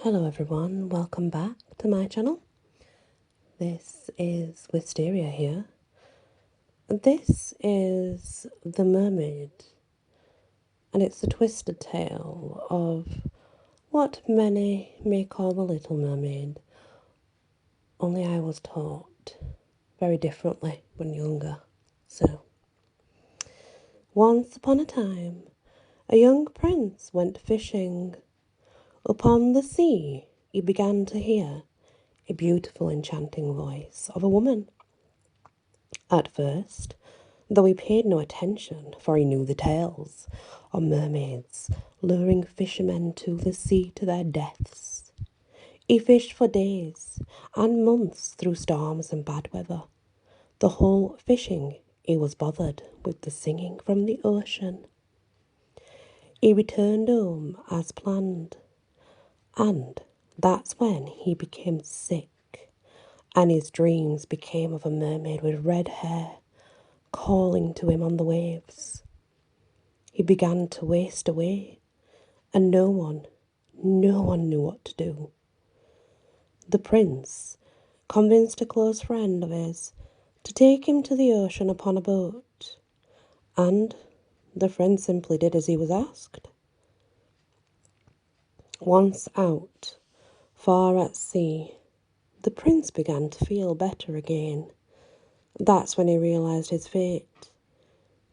Hello everyone, welcome back to my channel. This is Wisteria here. This is the Mermaid, and it's the twisted tale of what many may call the Little Mermaid, only I was taught very differently when younger. So, once upon a time, a young prince went fishing. Upon the sea, he began to hear a beautiful, enchanting voice of a woman. At first, though he paid no attention, for he knew the tales of mermaids luring fishermen to the sea to their deaths, he fished for days and months through storms and bad weather. The whole fishing he was bothered with the singing from the ocean. He returned home as planned, and that's when he became sick, and his dreams became of a mermaid with red hair calling to him on the waves. He began to waste away, and no one knew what to do. The prince convinced a close friend of his to take him to the ocean upon a boat, and the friend simply did as he was asked. Once out, far at sea, the prince began to feel better again. That's when he realised his fate.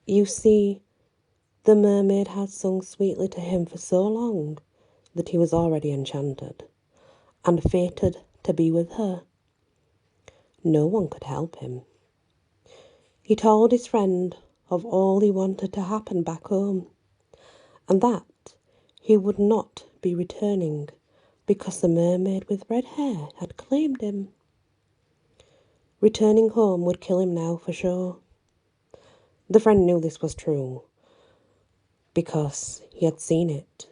You see, the mermaid had sung sweetly to him for so long that he was already enchanted, and fated to be with her. No one could help him. He told his friend of all he wanted to happen back home, and that he would not be returning because the mermaid with red hair had claimed him. Returning home would kill him now for sure. The friend knew this was true because he had seen it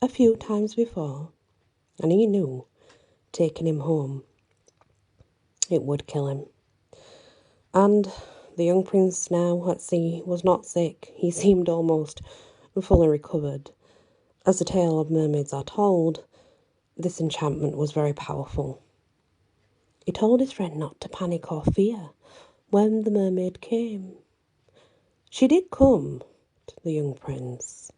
a few times before, and he knew taking him home, it would kill him. And the young prince now at sea was not sick. He seemed almost fully recovered. As the tale of mermaids are told, this enchantment was very powerful. He told his friend not to panic or fear when the mermaid came. She did come to the young prince.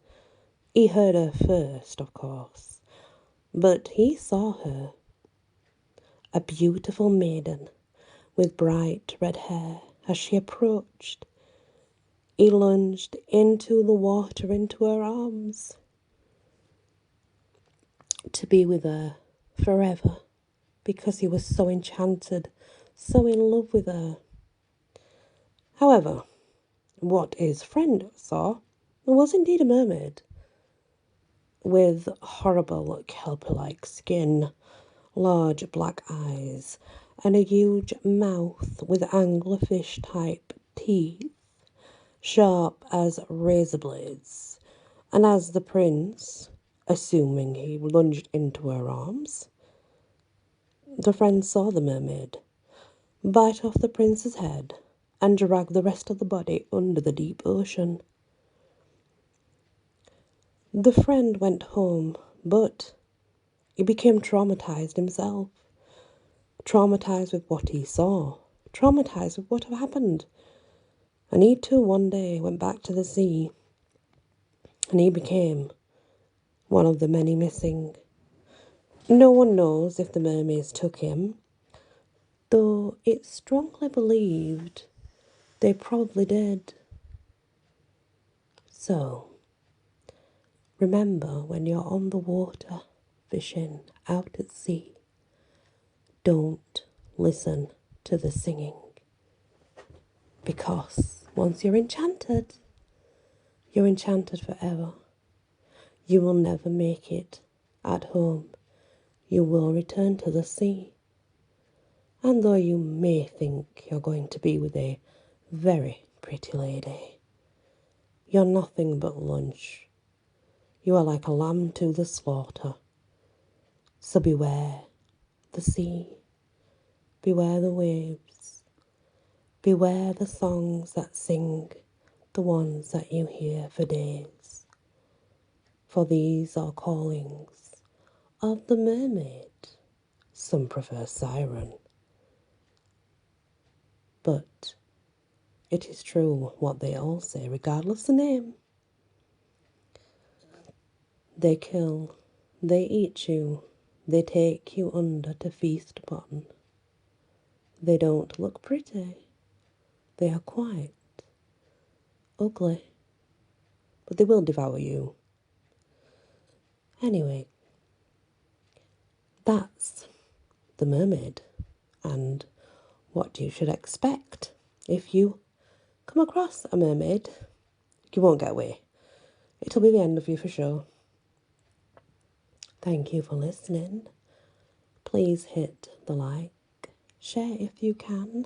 He heard her first, of course, but he saw her, a beautiful maiden with bright red hair. As she approached, he lunged into the water into her arms to be with her forever because he was so enchanted, so in love with her. However, what his friend saw was indeed a mermaid with horrible kelp-like skin, large black eyes, and a huge mouth with anglerfish-type teeth, sharp as razor blades. And as the prince, assuming he lunged into her arms, the friend saw the mermaid bite off the prince's head and drag the rest of the body under the deep ocean. The friend went home, but he became traumatized himself. Traumatized with what he saw, traumatized with what had happened. And he too one day went back to the sea, and he became one of the many missing. No one knows if the mermaids took him, though it's strongly believed they probably did. So, remember when you're on the water, fishing out at sea, don't listen to the singing. Because once you're enchanted forever. You will never make it at home. You will return to the sea. And though you may think you're going to be with a very pretty lady, you're nothing but lunch. You are like a lamb to the slaughter. So beware the sea, beware the waves, beware the songs that sing, the ones that you hear for days. For these are callings of the mermaid. Some prefer siren. But it is true what they all say, regardless the name. They kill, they eat you, they take you under to feast upon. They don't look pretty. They are quite ugly. But they will devour you. Anyway, that's the mermaid and what you should expect if you come across a mermaid. You won't get away. It'll be the end of you for sure. Thank you for listening. Please hit the like, share if you can,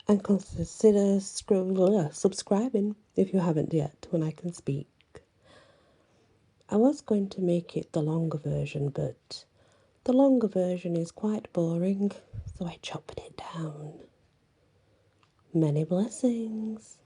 and consider subscribing if you haven't yet when I can speak. I was going to make it the longer version, but the longer version is quite boring, so I chopped it down. Many blessings.